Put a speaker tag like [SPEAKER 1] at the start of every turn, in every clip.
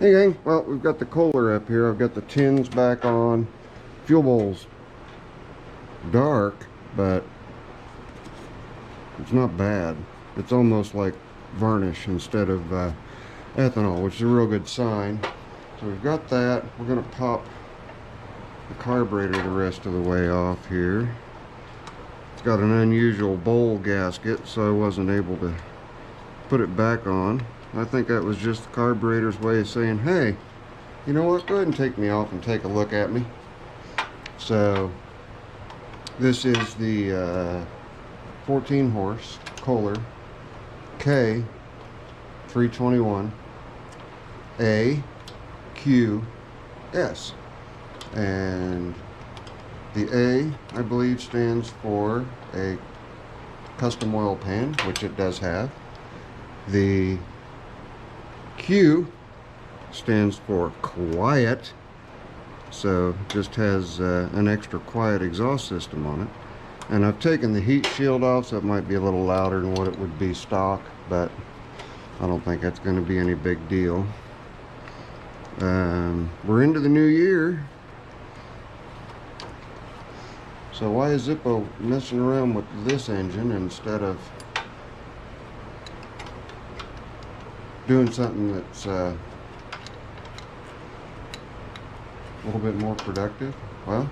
[SPEAKER 1] Hey gang, well, we've got the Kohler up here. I've got the tins back on. Fuel bowl's dark, but it's not bad. It's almost like varnish instead of ethanol, which is a real good sign. So we've got that. We're going to pop the carburetor the rest of the way off here. It's got an unusual bowl gasket, so I wasn't able to put it back on. I think that was just the carburetor's way of saying, hey, you know what, go ahead and take me off and take a look at me. So this is the 14 horse Kohler K321AQS, and the A, I believe, stands for a custom oil pan, which it does have. The Q stands for quiet, so just has an extra quiet exhaust system on it. And I've taken the heat shield off, so it might be a little louder than what it would be stock, but I don't think that's going to be any big deal. We're into the new year, so why is Zippo messing around with this engine instead of doing something that's a little bit more productive? Well,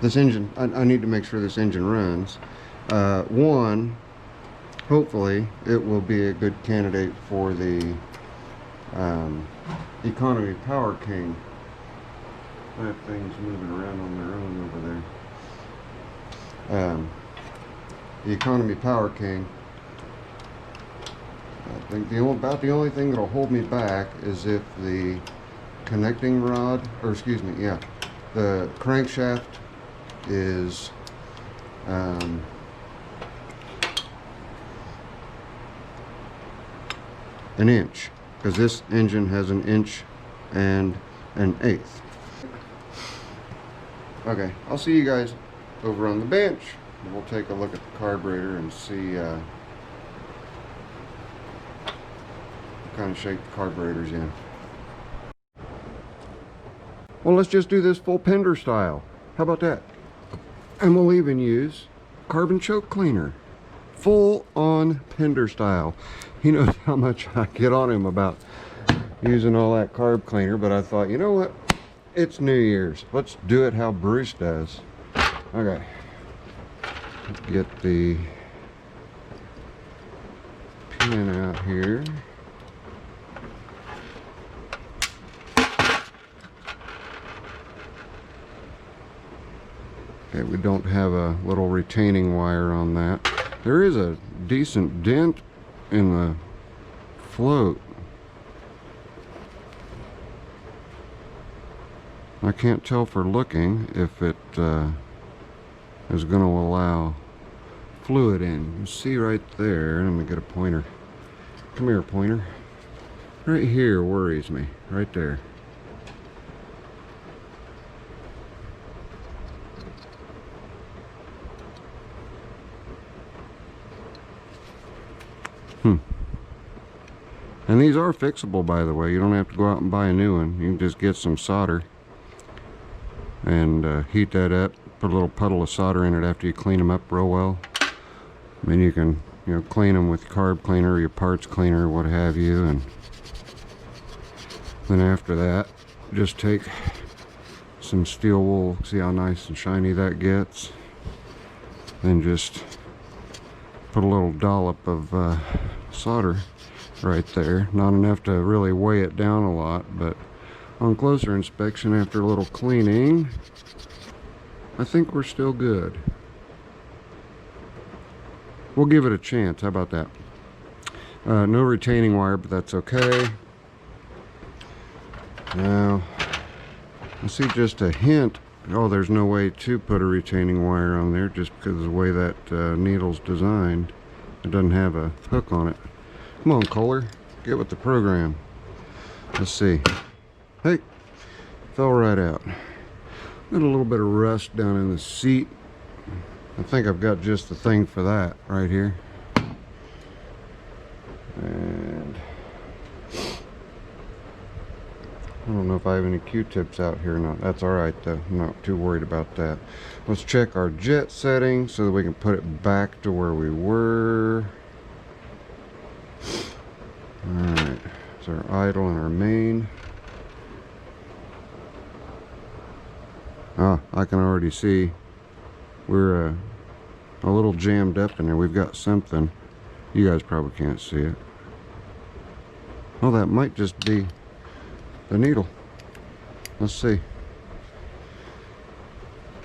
[SPEAKER 1] this engine, I need to make sure this engine runs. One, hopefully it will be a good candidate for the Economy Power King. That thing's moving around on their own over there. The Economy Power King, I think about the only thing that'll hold me back is if the connecting rod, or excuse me, yeah, the crankshaft is an inch, because this engine has an inch and an eighth. Okay, I'll see you guys over on the bench. We'll take a look at the carburetor and see what kind of shape the carburetor's in. Well, let's just do this full Pender style. How about that? And we'll even use carbon choke cleaner. Full on Pender style. He knows how much I get on him about using all that carb cleaner, but I thought, you know what? It's New Year's. Let's do it how Bruce does. Okay. Get the pin out here. Okay, we don't have a little retaining wire on that. There is a decent dent in the float. I can't tell for looking if it is going to allow fluid in. You see right there, let me get a pointer. Come here, pointer. Right here worries me, right there. And these are fixable, by the way. You don't have to go out and buy a new one. You can just get some solder and heat that up. Put a little puddle of solder in it after you clean them up real well. Then you can, clean them with carb cleaner or your parts cleaner or what have you. And then after that, just take some steel wool. See how nice and shiny that gets. Then just put a little dollop of solder right there. Not enough to really weigh it down a lot, but on closer inspection after a little cleaning, I think we're still good. We'll give it a chance. How about that? No retaining wire, but that's okay. Now, I see just a hint. Oh, there's no way to put a retaining wire on there just because of the way that needle's designed. It doesn't have a hook on it. Come on, Kohler, get with the program. Let's see. Hey, fell right out. Got a little bit of rust down in the seat. I think I've got just the thing for that right here. And I don't know if I have any Q-tips out here or not. That's alright though. I'm not too worried about that. Let's check our jet settings so that we can put it back to where we were. Alright. So our idle and our main. Ah, I can already see we're a little jammed up in there. We've got something. You guys probably can't see it. Oh, that might just be the needle. Let's see.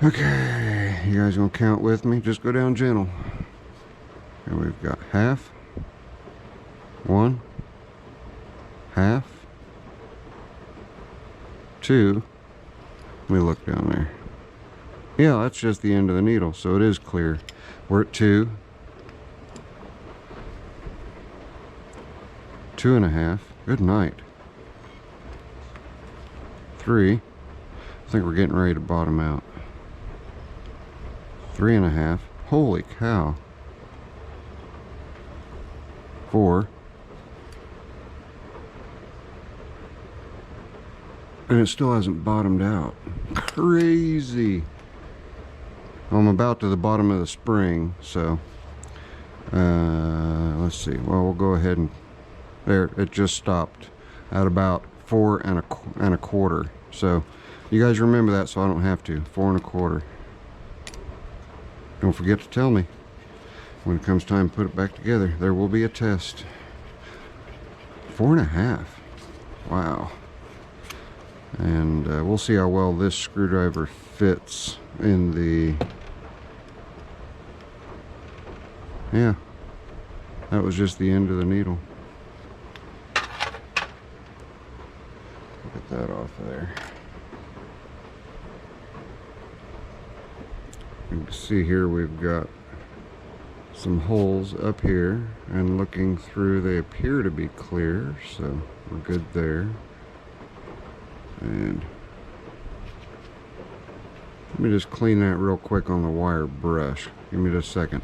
[SPEAKER 1] Okay, you guys gonna count with me? Just go down gentle. And we've got half, one, half, two. Let me look down there. Yeah, that's just the end of the needle, so it is clear. We're at 2, 2.5. Good night. 3. I think we're getting ready to bottom out. 3.5. Holy cow. 4. And it still hasn't bottomed out. Crazy. I'm about to the bottom of the spring, so let's see. Well, we'll go ahead and there. It just stopped at about 4 1/4. So you guys remember that, so I don't have to. 4 1/4. Don't forget to tell me when it comes time to put it back together. There will be a test. 4.5. Wow. And we'll see how well this screwdriver fits in the... Yeah, that was just the end of the needle. Get that off of there. You can see here we've got some holes up here, and looking through they appear to be clear, so we're good there. And let me just clean that real quick on the wire brush. Give me just a second.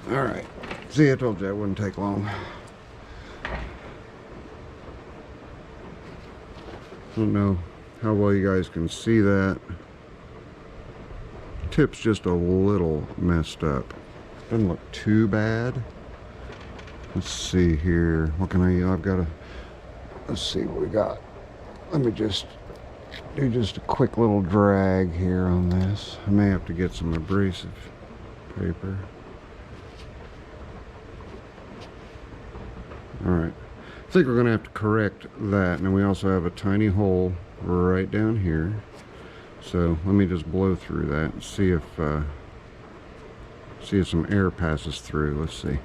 [SPEAKER 1] Alright. See, I told you that wouldn't take long. I don't know how well you guys can see that. Tip's just a little messed up. Doesn't look too bad. Let's see here. What can I... I've got to... Let's see what we got. Let me just do just a quick little drag here on this. I may have to get some abrasive paper. Alright. I think we're going to have to correct that. And we also have a tiny hole right down here. So let me just blow through that and see if some air passes through. Let's see.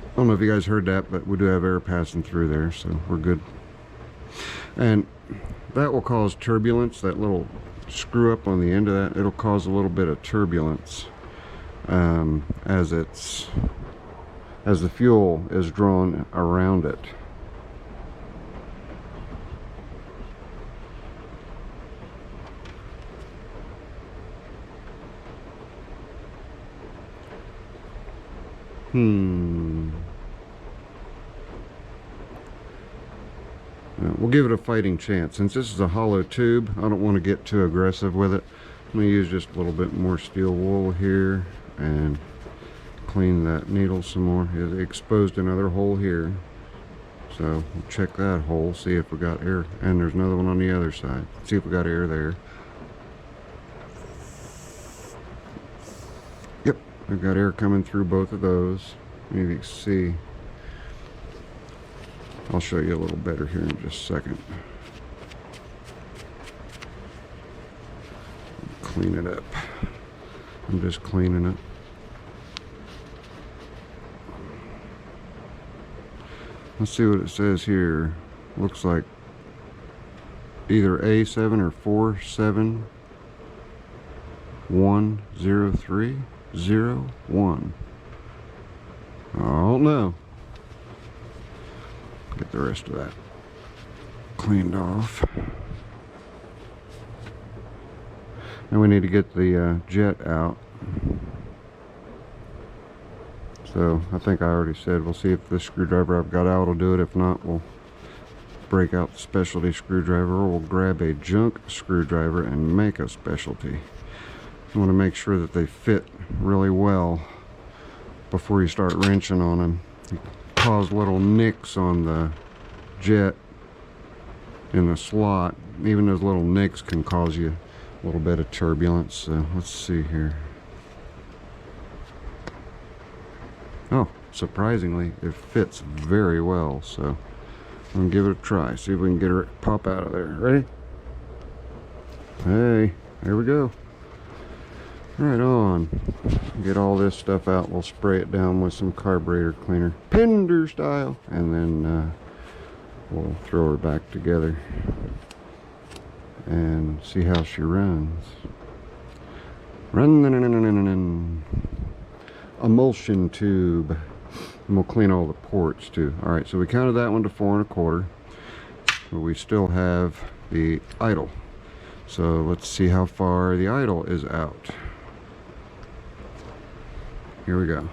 [SPEAKER 1] I don't know if you guys heard that, but we do have air passing through there, so we're good. And that will cause turbulence. That little screw up on the end of that, it'll cause a little bit of turbulence as the fuel is drawn around it. We'll give it a fighting chance. Since this is a hollow tube, I don't want to get too aggressive with it. I'm going to use just a little bit more steel wool here and clean that needle some more. It exposed another hole here. So we'll check that hole, see if we got air. And there's another one on the other side. See if we got air there. Yep, I've got air coming through both of those. Maybe you can see. I'll show you a little better here in just a second. Clean it up. I'm just cleaning it. Let's see what it says here. Looks like either A7 or 4710301. I don't know. Get the rest of that cleaned off. And we need to get the jet out. So I think I already said we'll see if the screwdriver I've got out will do it. If not, we'll break out the specialty screwdriver, or we'll grab a junk screwdriver and make a specialty. You want to make sure that they fit really well before you start wrenching on them. You cause little nicks on the jet in the slot. Even those little nicks can cause you a little bit of turbulence. So let's see here. Oh, surprisingly, it fits very well. So I'm gonna give it a try. See if we can get her pop out of there. Ready? Hey, there we go. Right on. Get all this stuff out. We'll spray it down with some carburetor cleaner, Pender style, and then we'll throw her back together and see how she runs. Run. Emulsion tube. And we'll clean all the ports too. Alright, so we counted that one to 4 1/4. But we still have the idle. So let's see how far the idle is out. Here we go.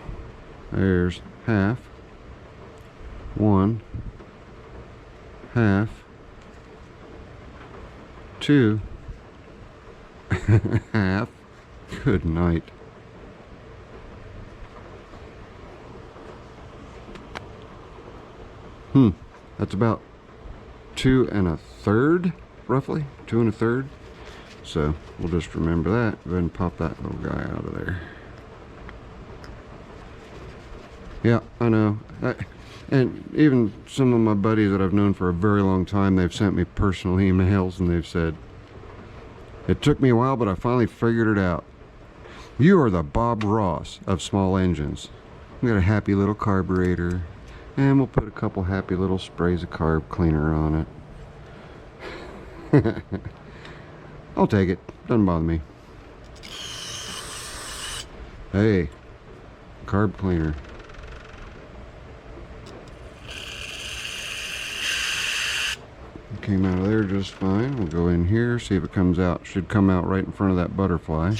[SPEAKER 1] There's half. 1. Half. 2. Half. Good night. That's about 2 1/3, roughly 2 1/3. So we'll just remember that. Go ahead and pop that little guy out of there. Yeah, I know. And even some of my buddies that I've known for a very long time, they've sent me personal emails and they've said, "It took me a while, but I finally figured it out. You are the Bob Ross of small engines. We got a happy little carburetor. And we'll put a couple happy little sprays of carb cleaner on it." I'll take it. Doesn't bother me. Hey, carb cleaner. Came out of there just fine. We'll go in here, see if it comes out. Should come out right in front of that butterfly.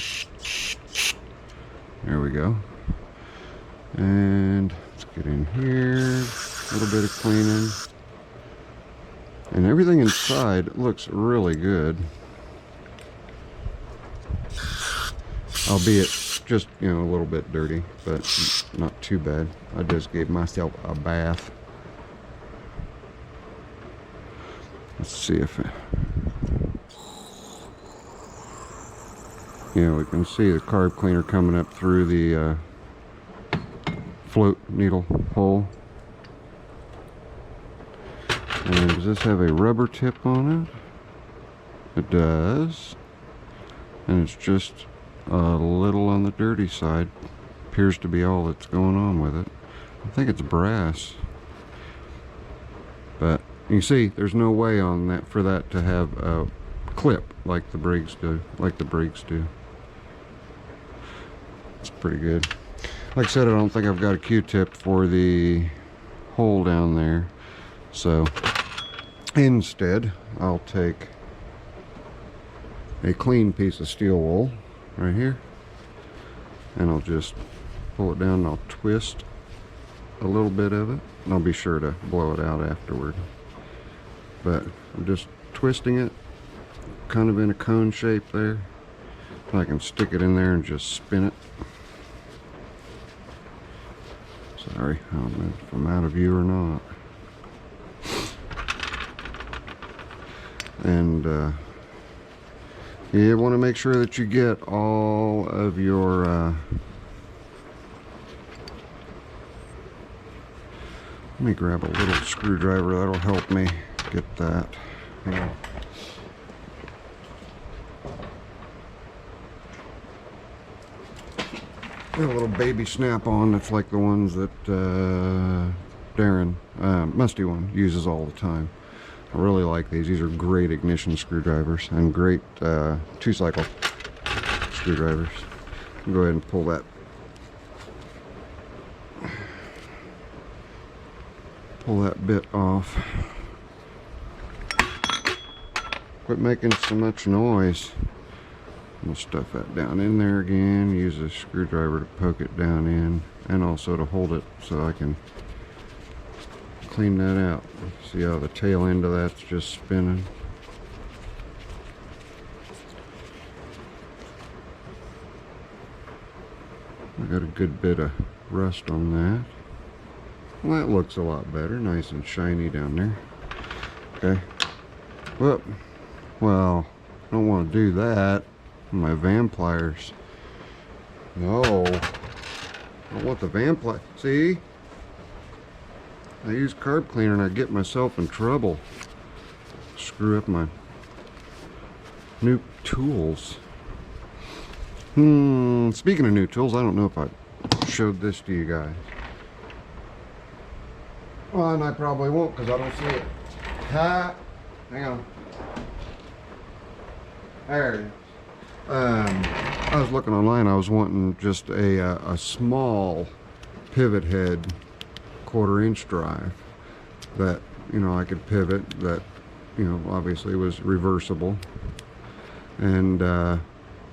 [SPEAKER 1] There we go. And let's get in here, a little bit of cleaning. And everything inside looks really good. Albeit just, you know, a little bit dirty, but not too bad. I just gave myself a bath. Let's see if it... Yeah, we can see the carb cleaner coming up through the float needle hole. And does this have a rubber tip on it? It does. And it's just a little on the dirty side. Appears to be all that's going on with it. I think it's brass. But you can see there's no way on that for that to have a clip like the brakes do. It's pretty good. Like I said, I don't think I've got a Q-tip for the hole down there. So instead, I'll take a clean piece of steel wool right here, and I'll just pull it down and I'll twist a little bit of it, and I'll be sure to blow it out afterward. But I'm just twisting it kind of in a cone shape there. I can stick it in there and just spin it. Sorry, I don't know if I'm out of view or not. And you want to make sure that you get all of your let me grab a little screwdriver, that'll help me get that. Hang on. A little baby snap-on that's like the ones that Darren, Musty one, uses all the time. I really like these. These are great ignition screwdrivers and great 2-cycle screwdrivers. I'll go ahead and pull that bit off. Quit making so much noise. We'll stuff that down in there again, use a screwdriver to poke it down in, and also to hold it so I can clean that out. See how the tail end of that's just spinning? I got a good bit of rust on that. Well, that looks a lot better, nice and shiny down there. Okay. Whoop. Well, I don't want to do that. My van pliers. No. I don't want the van pliers. See? I use carb cleaner and I get myself in trouble. Screw up my new tools. Speaking of new tools, I don't know if I showed this to you guys. Well, and I probably won't because I don't see it. Ha! Hang on. There it is. I was looking online. I was wanting just a small pivot head 1/4 inch drive that, you know, I could pivot, that, you know, obviously was reversible. And I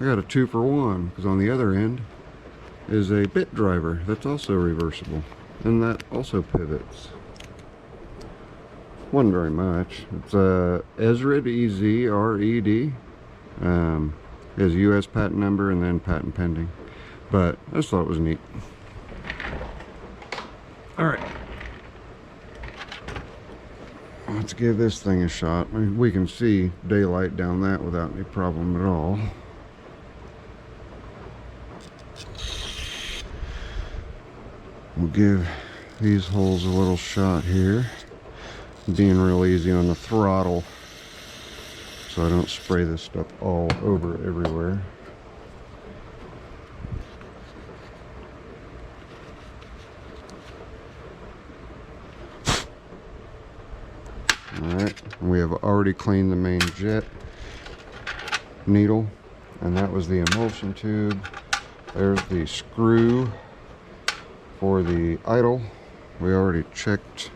[SPEAKER 1] got a 2-for-1 because on the other end is a bit driver that's also reversible, and that also pivots. Wasn't very much. It's a Ezred, E-Z-R-E-D. Has a U.S. patent number and then patent pending. But I just thought it was neat. Alright. Let's give this thing a shot. We can see daylight down that without any problem at all. We'll give these holes a little shot here. Being real easy on the throttle so I don't spray this stuff all over everywhere. Alright, we have already cleaned the main jet needle, and that was the emulsion tube. There's the screw for the idle. We already checked,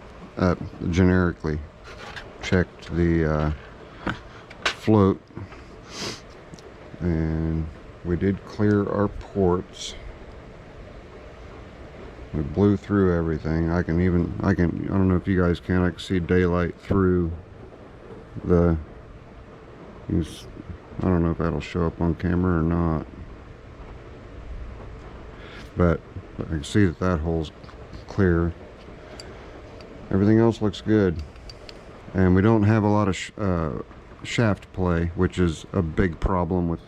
[SPEAKER 1] generically checked the float, and we did clear our ports. We blew through everything. I don't know if you guys can, I can see daylight through the, I don't know if that'll show up on camera or not, but I can see that that hole's clear. Everything else looks good, and we don't have a lot of shaft play, which is a big problem with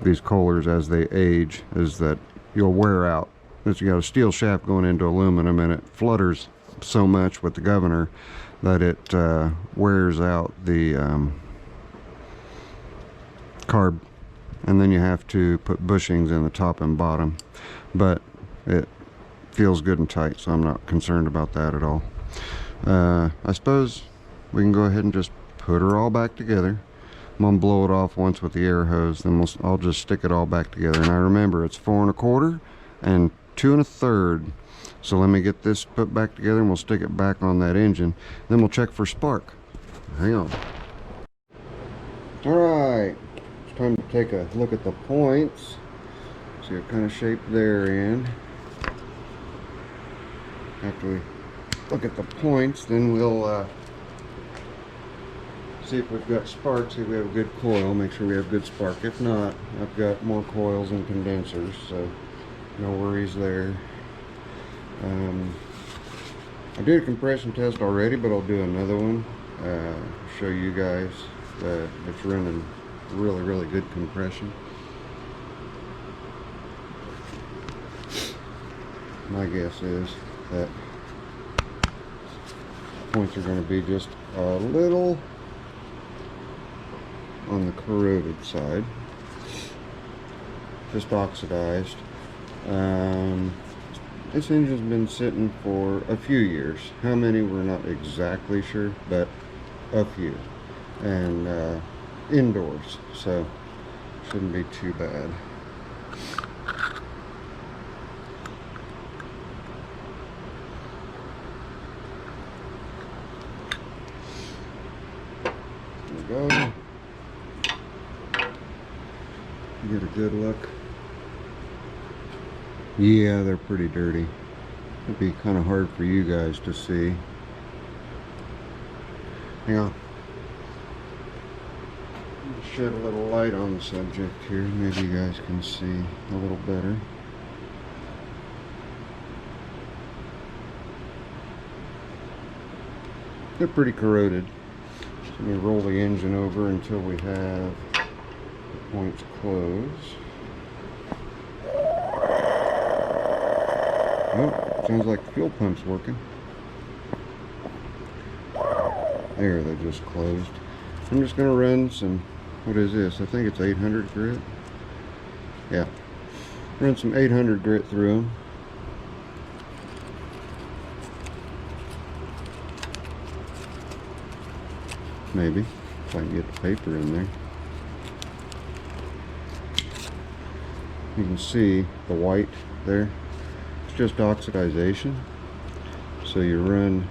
[SPEAKER 1] these Kohlers as they age, is that you'll wear out. As you got a steel shaft going into aluminum, and it flutters so much with the governor that it wears out the carb, and then you have to put bushings in the top and bottom, but it feels good and tight, so I'm not concerned about that at all. I suppose we can go ahead and just put her all back together. I'm gonna blow it off once with the air hose, then I'll just stick it all back together. And I remember it's 4 1/4 and 2 1/3. So let me get this put back together and we'll stick it back on that engine. Then we'll check for spark. Hang on. Alright, it's time to take a look at the points. See what kind of shape they're in. After we look at the points, then we'll see if we've got spark, see if we have a good coil, make sure we have good spark. If not, I've got more coils and condensers, so no worries there. I did a compression test already, but I'll do another one. Show you guys that it's running really, really good compression. My guess is that points are going to be just a little on the corroded side, just oxidized. This engine's been sitting for a few years. How many, we're not exactly sure, but a few, and indoors, so shouldn't be too bad. There we go. Get a good look. Yeah, they're pretty dirty. It'd be kind of hard for you guys to see. Hang on. Shed a little light on the subject here. Maybe you guys can see a little better. They're pretty corroded. So I'm going to roll the engine over until we have the points closed. Oh, sounds like the fuel pump's working. There, they just closed. I'm just going to run some, what is this? I think it's 800 grit. Yeah. Run some 800 grit through them. Maybe, if I can get the paper in there. You can see the white there. It's just oxidization. So you run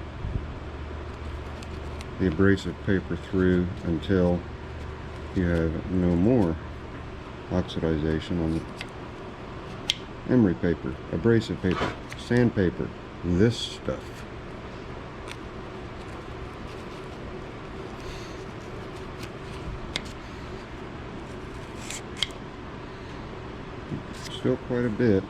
[SPEAKER 1] the abrasive paper through until you have no more oxidization on the emery paper, abrasive paper, sandpaper, this stuff. Still quite a bit.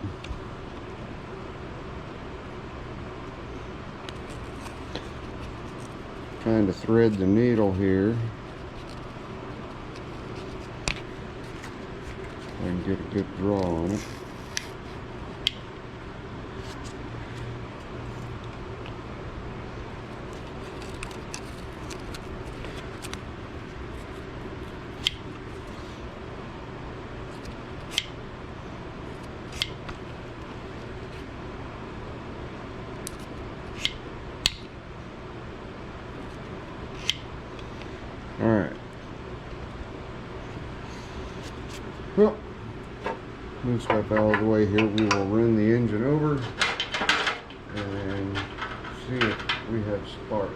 [SPEAKER 1] Trying to thread the needle here. I can get a good draw on it. Alright. Well, move stuff out of the way here. We will run the engine over and see if we have spark.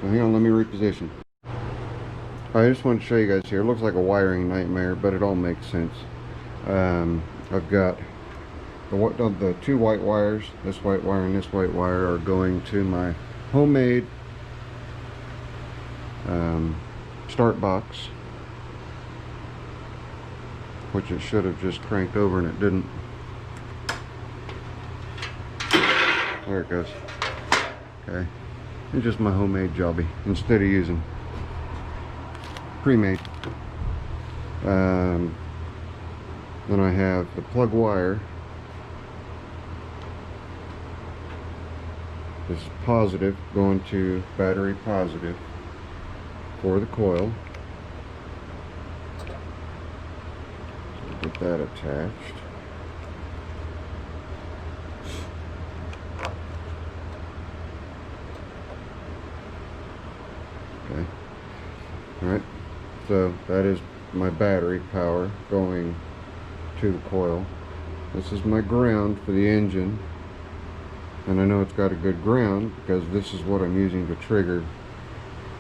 [SPEAKER 1] Well, hang on, let me reposition. I just want to show you guys here. It looks like a wiring nightmare, but it all makes sense. I've got the two white wires. This white wire and this white wire are going to my homemade start box, which it should have just cranked over and it didn't. There it goes. Okay, it's just my homemade jobby instead of using pre-made. Then I have the plug wire. This is positive going to battery positive for the coil. So get that attached. Okay. Alright. So that is my battery power going to the coil. This is my ground for the engine. And I know it's got a good ground because this is what I'm using to trigger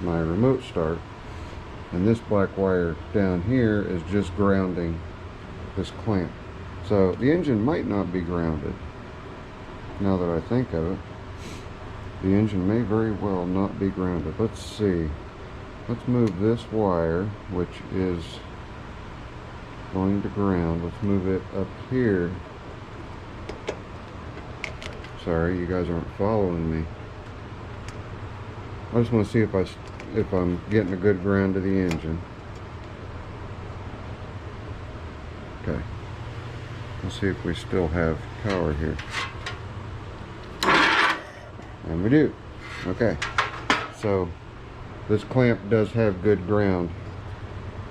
[SPEAKER 1] my remote start, and this black wire down here is just grounding this clamp. So the engine might not be grounded. Now that I think of it, the engine may very well not be grounded. Let's see. Let's move this wire, which is going to ground. Let's move it up here. Sorry, you guys aren't following me. I just want to see if I'm getting a good ground to the engine. Okay. Let's see if we still have power here. And we do. Okay. So this clamp does have good ground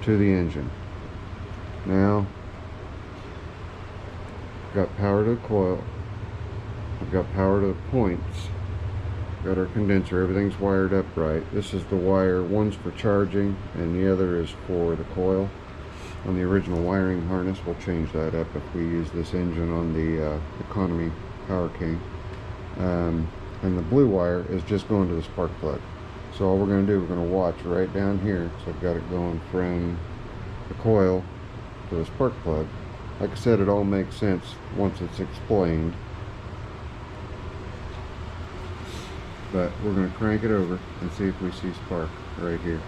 [SPEAKER 1] to the engine. Now, got power to the coil. We've got power to the points. Got our condenser, everything's wired up right. This is the wire, one's for charging and the other is for the coil. On the original wiring harness, we'll change that up if we use this engine on the economy power king. And the blue wire is just going to the spark plug. So all we're going to do, we're going to watch right down here. So I've got it going from the coil to the spark plug. Like I said, it all makes sense once it's explained. But we're going to crank it over and see if we see spark right here.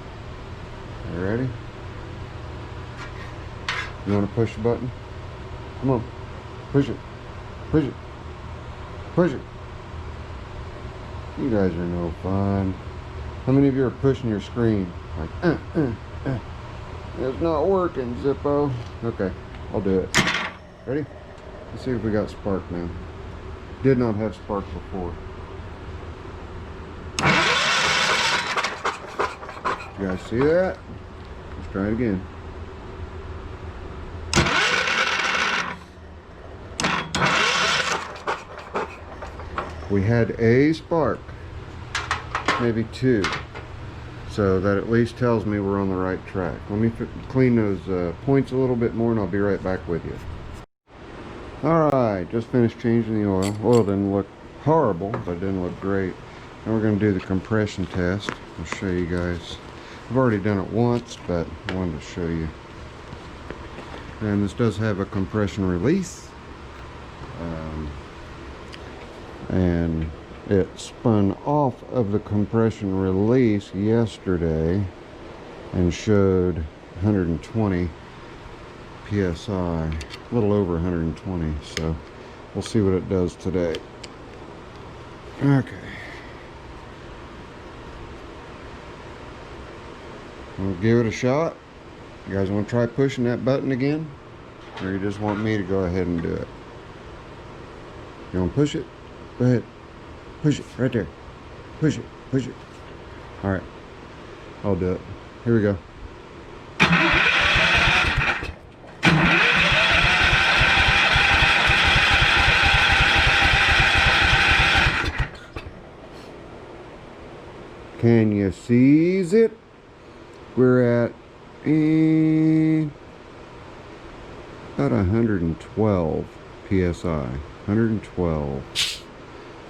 [SPEAKER 1] You ready? You want to push the button? Come on. Push it. Push it. Push it. You guys are no fun. How many of you are pushing your screen? Like, It's not working, Zippo. Okay, I'll do it. Ready? Let's see if we got spark now. Did not have spark before. You guys see that? Let's try it again. We had a spark, maybe two, so that at least tells me we're on the right track. Let me clean those points a little bit more and I'll be right back with you. Alright, just finished changing the oil. Oil didn't look horrible, but it didn't look great. Now we're going to do the compression test. I'll show you guys. I've already done it once, but I wanted to show you. And this does have a compression release. And it spun off of the compression release yesterday and showed 120 psi, a little over 120, so we'll see what it does today. Okay, we'll give it a shot. You guys want to try pushing that button again, or you just want me to go ahead and do it? You want to push it? Go ahead. Push it right there. Push it. Push it. All right. I'll do it. Here we go. Can you seize it? We're at about 112 psi. 112.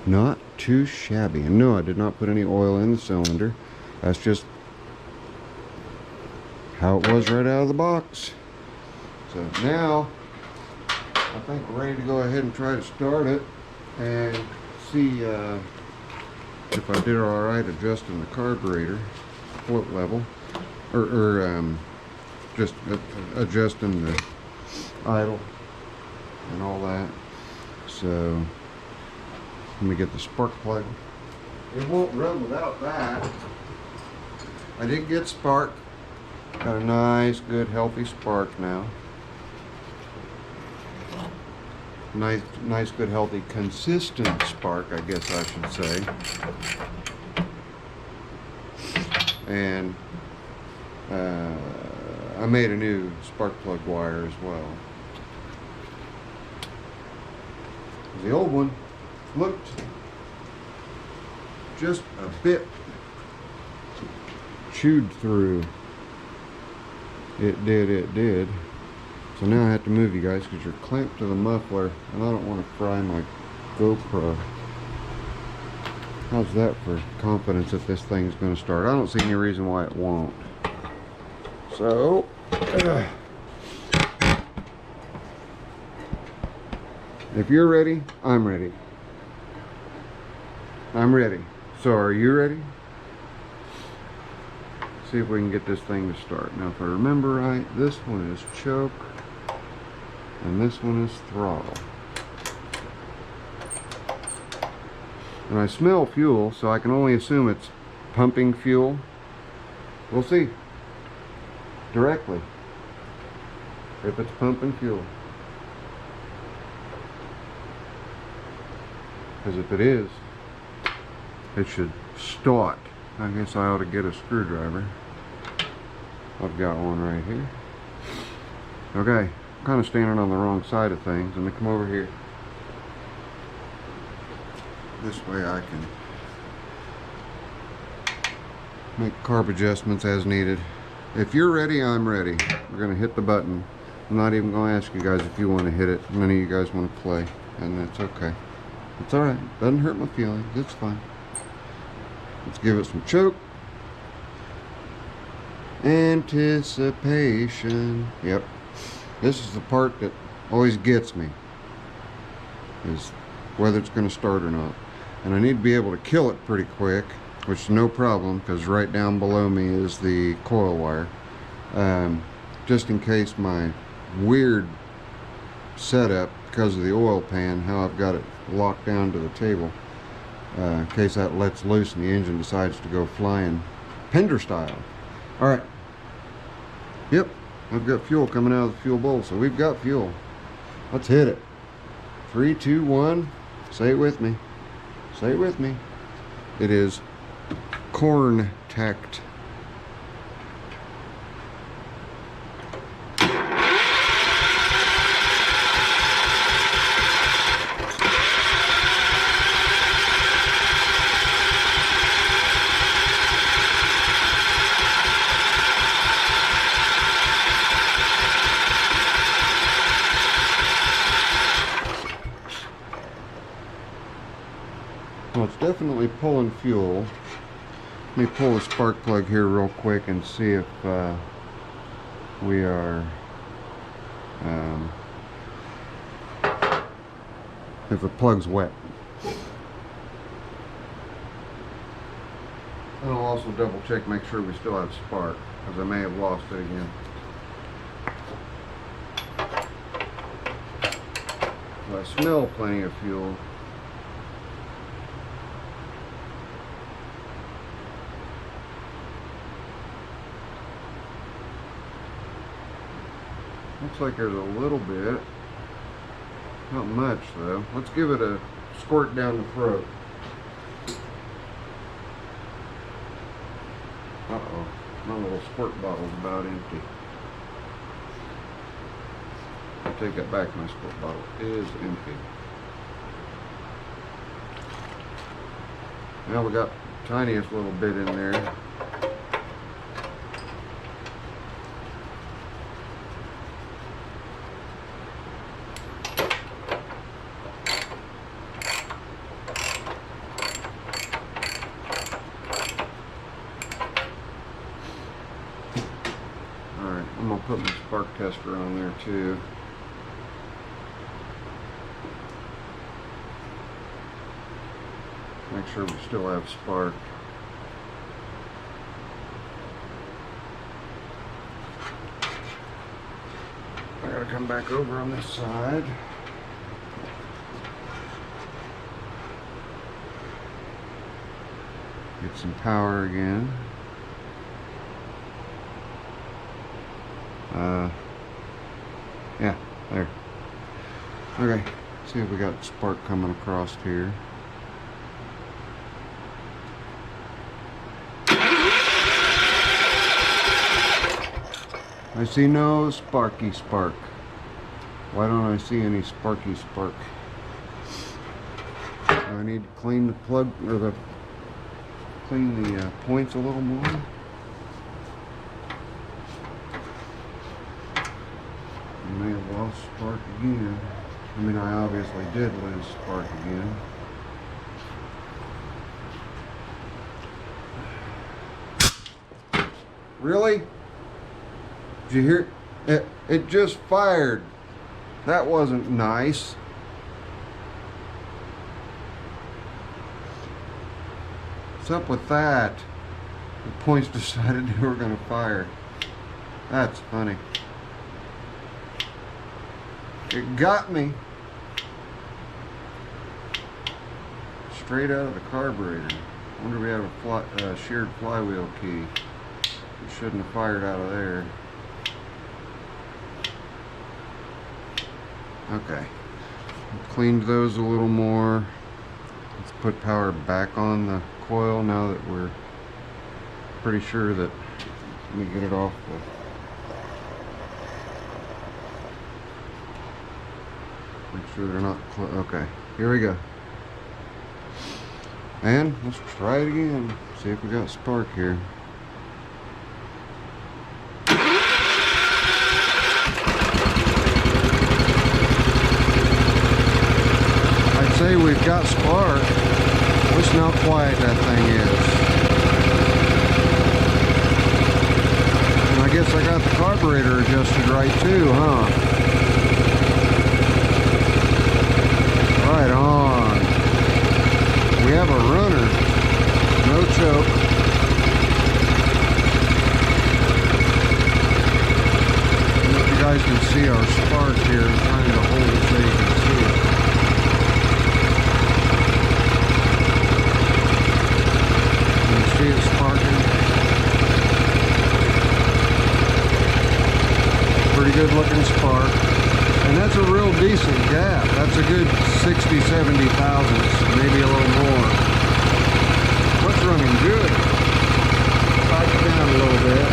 [SPEAKER 1] Not too shabby. And no, I did not put any oil in the cylinder. That's just how it was right out of the box. So now I think we're ready to go ahead and try to start it and see if I did all right adjusting the carburetor float level, or just adjusting the idle and all that. So let me get the spark plug. It won't run without that. I did get spark. Got a nice, good, healthy spark now. Nice, good, healthy, consistent spark, I guess I should say. And I made a new spark plug wire as well. The old one looked just a bit chewed through. It did. So now I have to move you guys because you're clamped to the muffler and I don't want to fry my GoPro. How's that for confidence that this thing's going to start? I don't see any reason why it won't. So if you're ready, I'm ready. I'm ready. So are you ready? See if we can get this thing to start. Now if I remember right, this one is choke and this one is throttle. And I smell fuel, so I can only assume it's pumping fuel. We'll see directly if it's pumping fuel. Because if it is, it should start. I guess I ought to get a screwdriver. I've got one right here. Okay, I'm kind of standing on the wrong side of things. Let me come over here. This way I can make carb adjustments as needed. If you're ready, I'm ready. We're going to hit the button. I'm not even going to ask you guys if you want to hit it. None of you guys want to play, and that's okay. It's alright. Doesn't hurt my feelings. It's fine. Let's give it some choke. Anticipation. Yep. This is the part that always gets me, is whether it's going to start or not. And I need to be able to kill it pretty quick, which is no problem, because right down below me is the coil wire. Just in case my weird setup, because of the oil pan, how I've got it locked down to the table, in case that lets loose and the engine decides to go flying Pender style. Alright. Yep, I've got fuel coming out of the fuel bowl, so we've got fuel. Let's hit it. 3, 2, 1. Say it with me. Say it with me. It is contact. Well, it's definitely pulling fuel. Let me pull the spark plug here real quick and see if we are if the plug's wet. And I'll also double check, make sure we still have spark, because I may have lost it again. So I smell plenty of fuel. Looks like there's a little bit. Not much though. Let's give it a squirt down the throat. Uh-oh. My little squirt bottle's about empty. I'll take that back. My squirt bottle is empty. Now we got the tiniest little bit in there. I'm going to put my spark tester on there too. Make sure we still have spark. I gotta come back over on this side. Get some power again. Yeah, there. Okay, see if we got spark coming across here. I see no sparky spark. Why don't I see any sparky spark? Do I need to clean the plug, or clean the points a little more? I may have lost spark again. I mean, I obviously did lose spark again. Really? Did you hear it? It just fired. That wasn't nice. What's up with that? The points decided they were going to fire. That's funny. It got me. Straight out of the carburetor. I wonder if we have a sheared flywheel key. It shouldn't have fired out of there. Okay. Cleaned those a little more. Let's put power back on the coil now that we're pretty sure that, let me get it off the, make sure they're not okay, here we go. And let's try it again. See if we got spark here. I'd say we've got spark. Listen how quiet that thing is. Guess I got the carburetor adjusted right too, huh? Right on. We have a runner. No choke. I don't know if you guys can see our spark here. I'm trying to hold it so you can see it. Can you see it sparking? Pretty good looking spark, and that's a real decent gap. That's a good 60, 70 thousandths, maybe a little more. What's running good? Pipe it down a little bit.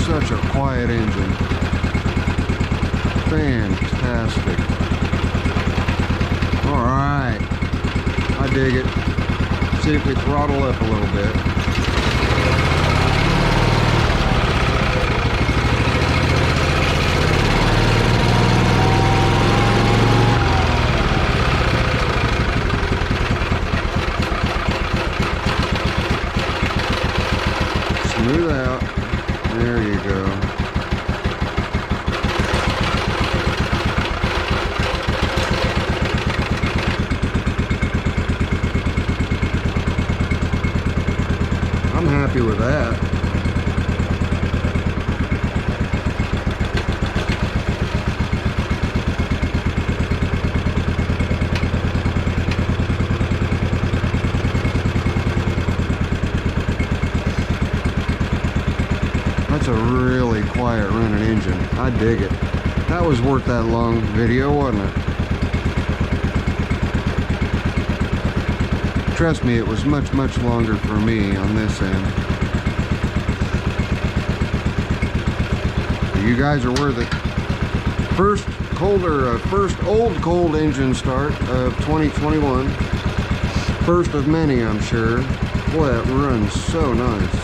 [SPEAKER 1] Such a quiet engine. Fantastic. Alright. I dig it. See if we throttle up a little bit. Smooth out. There you go. I'm happy with that. That's a really quiet running engine. I dig it. That was worth that long video, wasn't it? Trust me, it was much, much longer for me on this end. You guys are worth it. First Kohler, first old cold engine start of 2021. First of many, I'm sure. Boy, that runs so nice.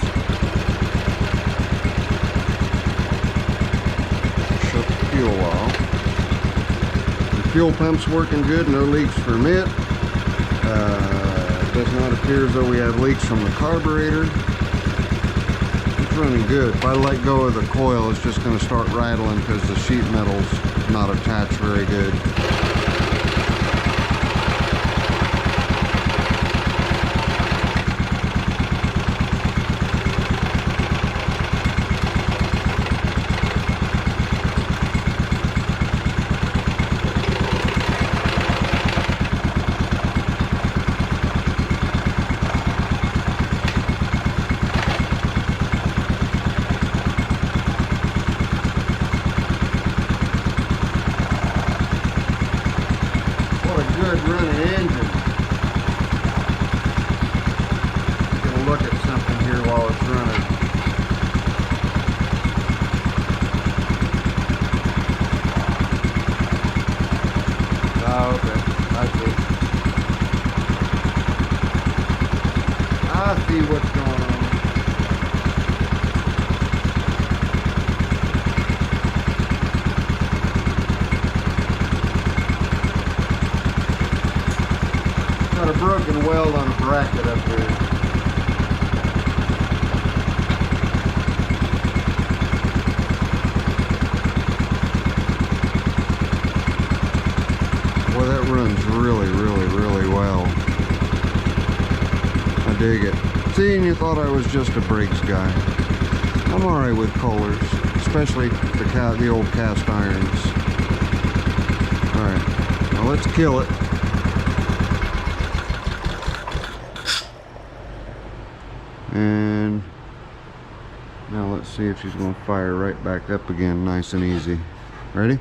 [SPEAKER 1] Fuel off. The fuel pump's working good, no leaks from it. Does not appear as though we have leaks from the carburetor. It's running good. If I let go of the coil, it's just going to start rattling because the sheet metal's not attached very good. Good running engine. I'm going to look at something here while it's running. Oh, okay. I see. I see what's going on. Got a broken weld on a bracket up here. Boy, that runs really, really, really well. I dig it. See, and you thought I was just a Briggs guy. I'm alright with Kohlers, especially the old cast irons. Alright, now let's kill it. And now let's see if she's going to fire right back up again, nice and easy. Ready?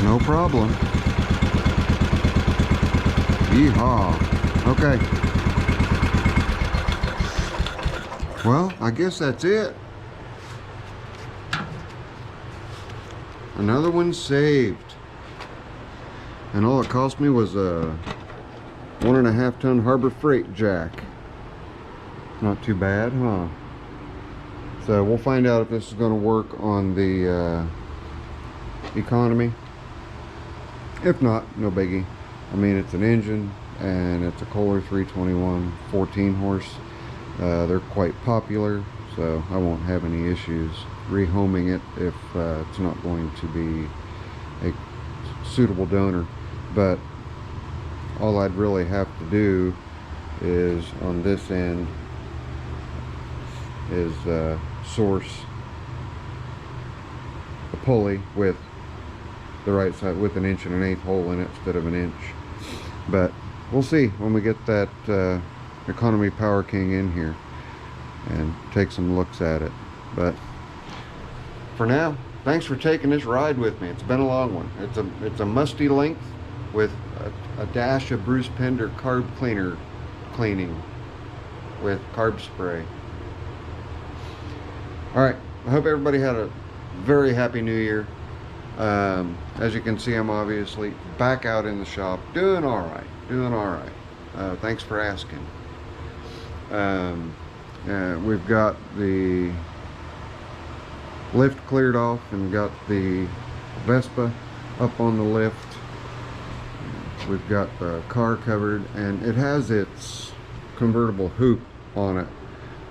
[SPEAKER 1] No problem. Yeehaw. Okay. Well, I guess that's it. Another one saved. And all it cost me was a 1.5 ton Harbor Freight jack. Not too bad, huh? So we'll find out if this is going to work on the economy. If not, no biggie. I mean, it's an engine and it's a Kohler 321 14 horse. They're quite popular, so I won't have any issues rehoming it if it's not going to be a suitable donor. But all I'd really have to do is on this end is source a pulley with the right side with 1 1/8 hole in it instead of 1 inch. But we'll see when we get that Economy Power King in here and take some looks at it. But for now, thanks for taking this ride with me. It's been a long one. It's a musty length with a dash of Bruce Pender carb cleaner cleaning with carb spray. Alright, I hope everybody had a very happy new year. As you can see, I'm obviously back out in the shop, doing alright. Thanks for asking. We've got the lift cleared off and got the Vespa up on the lift. We've got the car covered, and it has its convertible hoop on it,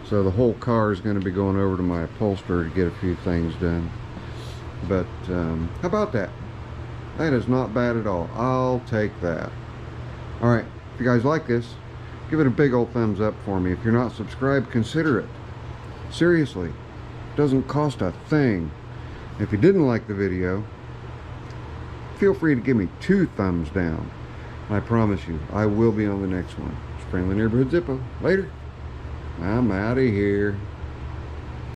[SPEAKER 1] so the whole car is going to be going over to my upholsterer to get a few things done. But how about that? That is not bad at all. I'll take that. Alright, if you guys like this, give it a big old thumbs up for me. If you're not subscribed, consider it. Seriously, it doesn't cost a thing. If you didn't like the video, feel free to give me 2 thumbs down. I promise you, I will be on the next one. It's Friendly Neighborhood Zippo. Later. I'm out of here.